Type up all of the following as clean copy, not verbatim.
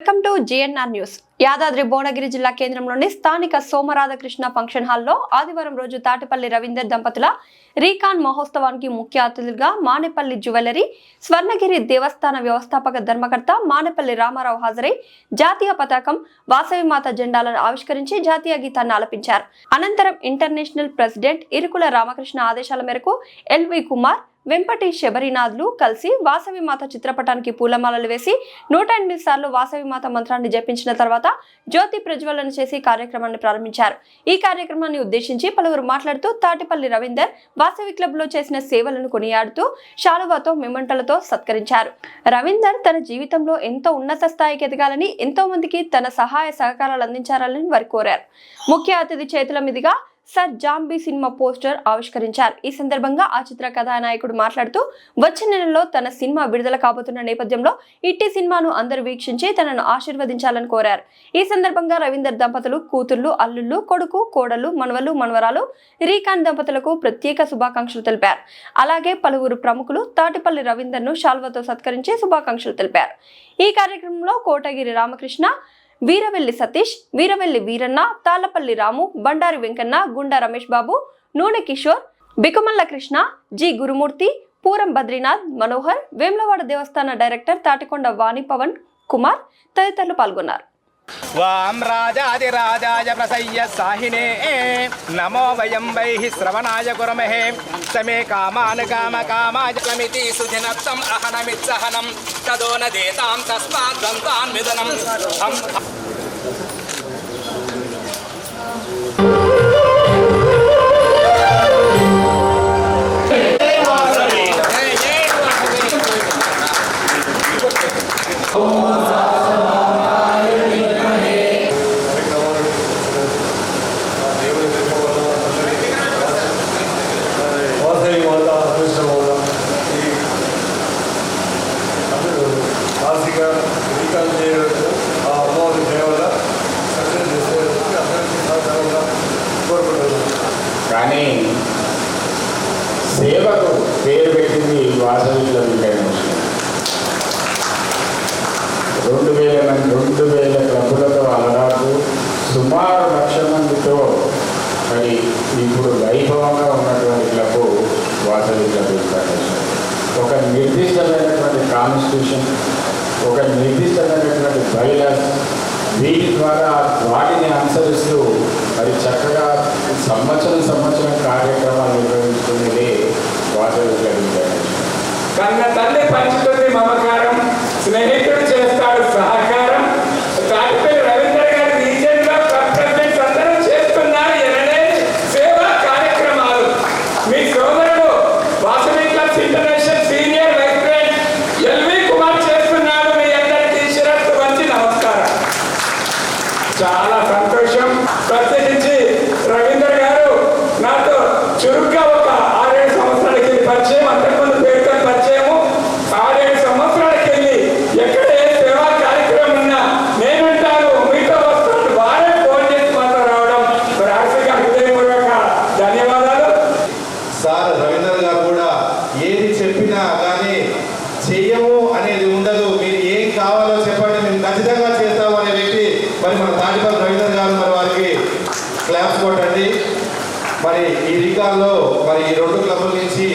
Welcome to GNR news. Yadadri Bhuvanagiri జిల్లా కేంద్రంలోని స్థానిక సోమరాధకృష్ణ ఫంక్షన్ హాల్లో ఆదివారం రోజు తాటిపల్లి రవీందర్ దంపతుల రీకాన్ మహోత్సవానికి ముఖ్య అతిథులుగా మానేపల్లి జ్యువెలరీ, స్వర్ణగిరి దేవస్థాన వ్యవస్థాపక ధర్మకర్త మానేపల్లి రామారావు హాజరై జాతీయ పతాకం, వాసవిమాత జెండాలను ఆవిష్కరించి జాతీయ గీతాన్ని ఆలపించారు. అనంతరం ఇంటర్నేషనల్ ప్రెసిడెంట్ ఇరుకుల రామకృష్ణ ఆదేశాల మేరకు ఎల్వి కుమార్, వెంపటి శబరినాథ్లు కలిసి వాసవిమాత చిత్రపటానికి పూలమాలలు వేసి 108 సార్లు వాసవిమాత మంత్రాన్ని జపించిన తర్వాత జ్యోతి ప్రజ్వలన చేసి కార్యక్రమాన్ని ప్రారంభించారు. ఈ కార్యక్రమాన్ని ఉద్దేశించి పలువురు మాట్లాడుతూ తాటిపల్లి రవీందర్ వాసవి క్లబ్ లో చేసిన సేవలను కొనియాడుతూ శాలువాతో మెమంటలతో సత్కరించారు. రవీందర్ తన జీవితంలో ఎంతో ఉన్నత స్థాయికి ఎదగాలని, ఎంతో మందికి తన సహాయ సహకారాలు అందించాలని వారు కోరారు. ముఖ్య అతిథి చేతుల మీదుగా సర్ జాంబీ సినిమా పోస్టర్ ఆవిష్కరించారు. ఈ సందర్భంగా ఆ చిత్ర కథానాయకుడు మాట్లాడుతూ వచ్చే నెలలో తన సినిమా విడుదల కాబోతున్న నేపథ్యంలో ఇట్టి సినిమాను అందరూ వీక్షించి తనను ఆశీర్వదించాలని కోరారు. ఈ సందర్భంగా రవీందర్ దంపతులు, కూతుర్లు, అల్లుళ్ళు, కొడుకు, కోడలు, మనవలు, మనవరాలు రీకాన్ దంపతులకు ప్రత్యేక శుభాకాంక్షలు తెలిపారు. అలాగే పలువురు ప్రముఖులు తాటిపల్లి రవీందర్ ను శాల్వతో సత్కరించి శుభాకాంక్షలు తెలిపారు. ఈ కార్యక్రమంలో కోటగిరి రామకృష్ణ, వీరవెల్లి సతీష్, వీరవెల్లి వీరన్న, తాళ్లపల్లి రాము, బండారి వెంకన్న, గుండా రమేష్ బాబు, నూనె కిషోర్, బికుమల్ల కృష్ణ, జి గురుమూర్తి, పూరం బద్రీనాథ్, మనోహర్, వేములవాడ దేవస్థాన డైరెక్టర్ తాటికొండ వాణి పవన్ కుమార్ తదితరులు పాల్గొన్నారు. వాం రాజాదిరాజాయ ప్రసయ్య సాహినే నమో వయం వైః శ్రవణాయ కురమహే సమే కామాన్ కామకామాయ సమితి సుజనత్తం అహనమిత్సహనం తదో నదేతాం తస్మాత్ దంతాన్ మిదనం. కానీ సేవకు పేరు పెట్టింది వాసవి క్లబ్ ఇంటర్నేషనల్. 2000 క్లబ్బులతో అలరాకు సుమారు 1,00,000 మందితో మరి ఇప్పుడు వైభవంగా ఉన్నటువంటి క్లబ్ వాసవి క్లబ్ ఇంటర్నేషనల్. ఒక నిర్దిష్టమైనటువంటి కాన్స్టిట్యూషన్, ఒక నిర్దిష్టమైనటువంటి బైలాస్, వీటి ద్వారా వాటిని అనుసరిస్తూ మరి చక్కగా సంవత్సరం కార్యక్రమాలు నిర్వహించుకునేది వాసవి క్లబ్ ఇంటర్నేషనల్. కన్న తల్లి పంచుతుంది మమకారం, స్నేహితుడు చేస్తాడు సహకారం. తాటిపల్లి రవీందర్ గారి రీజన్ లో ప్రెసిడెంట్స్ అందరూ చేస్తున్నారు ఎనడే సేవా కార్యక్రమాలు. మీ సోదరుడు Vasavi clubs international senior vice president L V Kumar చేస్తున్నాడు. మీ అందరికీ శిరస్సు వంచి నమస్కారం. చాలా సంతోషం. ప్రత్యేకించి రవీందర్ గారు నాతో చురుగ్గా ఒక 6-7 సంవత్సరాలకి పరిచయం, అంతకుముందు పేరుతో పరిచయము. 6-7 సంవత్సరాలకి వెళ్ళి ఎక్కడ ఏ సేవా కార్యక్రమం ఉన్నా నేనుంటాను, మీతో వస్తాను, వారే ఫోన్ చేసి మాతో రావడం మరి ఆర్సిగా హృదయపూర్వక ధన్యవాదాలు. సార్ రవీందర్ గారు కూడా ఏది చెప్పినా కానీ చెయ్యము అనేది ఉండదు. మీరు ఏం కావాలో చెప్పండి, మేము ఖచ్చితంగా చేస్తాము అనే వ్యక్తి మరి మన తాటిపల్లి రవీందర్ గారు. మరి వారికి క్లాప్స్ కొట్టండి. మరి ఈ రీకాల్లో మరి ఈ 2 క్లబ్ల నుంచి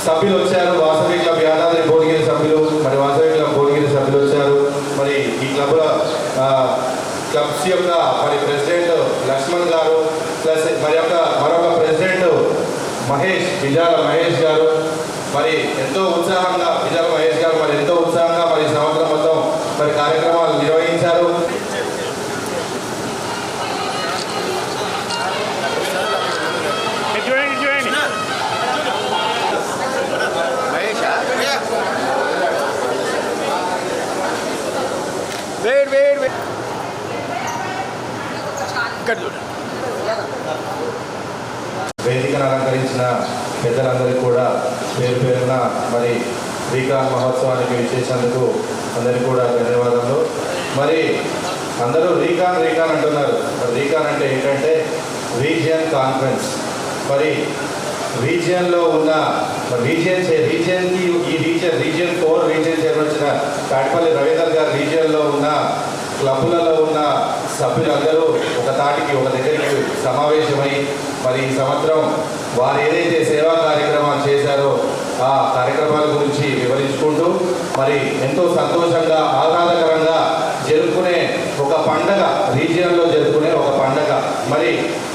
సభ్యులు వచ్చారు. వాసవి క్లబ్ యాదాద్రి భువనగిరి సభ్యులు, మరి వాసవి క్లబ్ భువనగిరి సభ్యులు వచ్చారు. మరి ఈ క్లబ్స్ యొక్క మరి ప్రెసిడెంట్ లక్ష్మణ్ గారు, ప్లస్ మరి యొక్క మరొక ప్రెసిడెంట్ మహేష్, విజయాల మహేష్ గారు మరి ఎంతో ఉత్సాహంగా మరి సంవత్సరం మొత్తం మరి కార్యక్రమాలు నిర్వహించారు. వేదికను అలంకరించిన పెద్దలందరికీ కూడా పేరున మరి రీకాన్ మహోత్సవానికి విచ్చేసినందుకు అందరికీ కూడా ధన్యవాదాలు. మరి అందరూ రీకాన్ అంటున్నారు. రీకాన్ అంటే ఏంటంటే రీజియన్ కాన్ఫరెన్స్. మరి రీజియన్లో ఉన్న రీజియన్కి రీజియన్ 4 రీజియన్ చైర్మన్ వచ్చిన తాటిపల్లి రవీందర్ గారు రీజియన్లో ఉన్న క్లబ్లలో ఉన్న సభ్యులందరూ ఒక దగ్గరికి సమావేశమై మరి ఈ సంవత్సరం వారు ఏదైతే సేవా కార్యక్రమాలు చేశారో ఆ కార్యక్రమాల గురించి వివరించుకుంటూ మరి ఎంతో సంతోషంగా ఆహ్లాదకరంగా జరుపుకునే ఒక పండగ, రీజియన్లో జరుపుకునే ఒక పండగ. మరి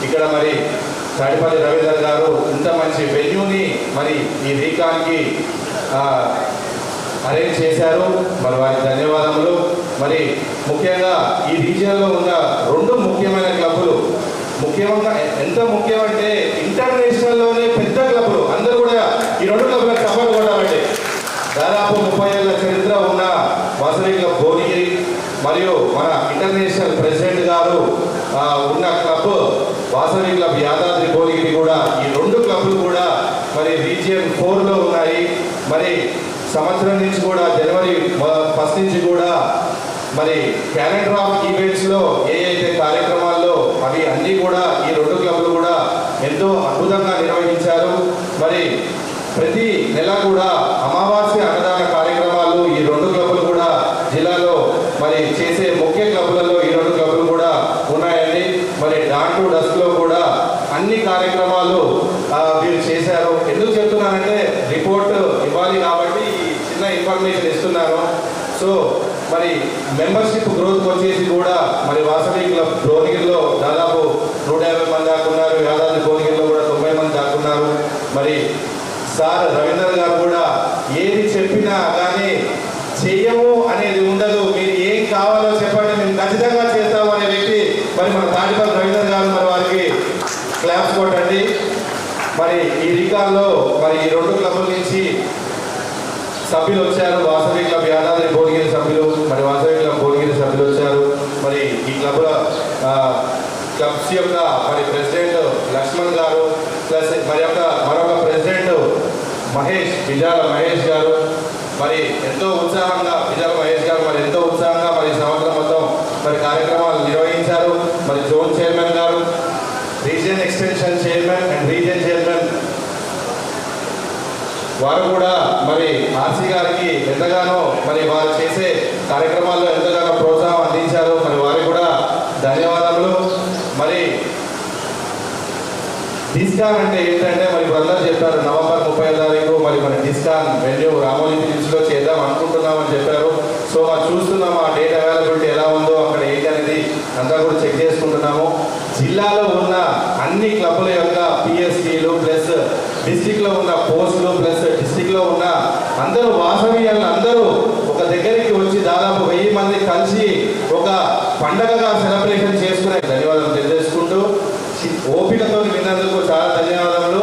ఇక్కడ మరి తాటిపల్లి రవీందర్ గారు ఇంత మంచి వెన్యూని మరి ఈ రీకాన్కి అరేంజ్ చేశారు. మరి వారికి ధన్యవాదములు. మరి ముఖ్యంగా ఈ రీజియన్లో ఉన్న 2 ముఖ్యమైన క్లబ్బులు, ముఖ్యంగా ఎంత ముఖ్యమంటే ఇంటర్నేషనల్లోనే పెద్ద క్లబ్బులు, అందరూ కూడా ఈ 2 క్లబ్లకు సపోర్ట్ కొట్టాలండి. దాదాపు 30 ఏళ్ళ చరిత్ర ఉన్న వాసవి క్లబ్ భువనగిరి మరియు మన ఇంటర్నేషనల్ ప్రెసిడెంట్ గారు ఉన్న క్లబ్ వాసవి క్లబ్ యాదాద్రి భువనగిరి కూడా, ఈ 2 క్లబ్లు కూడా మరి రీజియన్ 4లో ఉన్నాయి. మరి సంవత్సరం నుంచి కూడా జనవరి 1 నుంచి కూడా మరి క్యాలెండర్ ఆఫ్ ఈవెంట్స్లో అయితే కార్యక్రమాల్లో అవి అన్నీ కూడా ఈ 2 క్లబ్లు కూడా ఎంతో అద్భుతంగా నిర్వహించారు. మరి ప్రతి నెల కూడా అమావాస్య అన్నదాన కార్యక్రమాలు ఈ 2 క్లబ్లు కూడా జిల్లాలో మరి చేసే ముఖ్య క్లబ్లలో ఈ 2 క్లబ్లు కూడా ఉన్నాయండి. మరి డాన్ టు డస్క్లో కూడా అన్ని కార్యక్రమాలు వీరు చేశారు. ఎందుకు చెప్తున్నానంటే రిపోర్ట్ ఇవ్వాలి కాబట్టి ఈ చిన్న ఇన్ఫర్మేషన్ ఇస్తున్నాను. సో మరి మెంబర్షిప్ గ్రోత్ వచ్చేసి కూడా మరి వాసవి క్లబ్ భువనగిరిలో దాదాపు 150 మంది దాకా ఉన్నారు. యాదాద్రి భువనగిరిలో కూడా 90 మంది దాకా ఉన్నారు. మరి సార్ రవీందర్ గారు కూడా ఏది చెప్పినా కానీ చెయ్యము అనేది ఉండదు. మీరు ఏం కావాలో చెప్పండి, మేము ఖచ్చితంగా చేస్తాము అనే వ్యక్తి మరి మన తాటిపల్లి రవీందర్ గారు. మరి వారికి క్లాప్స్ కొట్టండి. మరి ఈ రీకాల్లో మరి ఈ 2 క్లబ్ల నుంచి సభ్యులు వచ్చారు. వాసవి క్లబ్ యాదాద్రి భువనగిరి సభ్యులు, మరి వాసవి క్లబ్ భువనగిరి సభ్యులు వచ్చారు. మరి ఈ క్లబ్స్ యొక్క మరి ప్రెసిడెంట్ లక్ష్మణ్ గారు, ప్లస్ మరొక ప్రెసిడెంట్ విజయాల మహేష్ గారు మరి ఎంతో ఉత్సాహంగా మరి సంవత్సరం మొత్తం మరి కార్యక్రమాలు నిర్వహించారు. మరి జోన్ చైర్మన్ గారు, region extension chairman and region chairman వారు కూడా మరి ఆర్సీ గారికి ఎంతగానో మరి వారు చేసే కార్యక్రమాల్లో ఎంతగానో ప్రోత్సాహం అందించారు. మరి వారికి కూడా ధన్యవాదములు. మరి డిస్కాన్ అంటే ఏంటంటే మరి ఇప్పుడు అందరూ చెప్పారు నవంబర్ 30వ తారీఖు మరి మన డిస్కాన్ వెన్యూ రామోజీ ఫిలిమ్స్లో చేద్దాం అనుకుంటున్నామని చెప్పారు. సో మరి చూస్తున్నాము ఆ డేట్ అవైలబిలిటీ ఎలా ఉందో, అక్కడ ఏంటి అనేది అంతా కూడా చెక్ చేసుకుంటున్నాము. జిల్లాలో ఉన్న అన్ని క్లబ్ల యొక్క పిఎస్టీలు ప్లస్ డిస్టిక్లో ఉన్న పోస్టులు ప్లస్ డిస్టిక్లో ఉన్న అందరూ వాసవీయులు అందరూ ఒక దగ్గరికి వచ్చి దాదాపు 1000 మంది కలిసి ఒక పండగగా సెలబ్రేషన్ చేసుకునే ధన్యవాదాలు తెలియజేసుకుంటూ ఓపికతో విన్నందుకు చాలా ధన్యవాదాలు.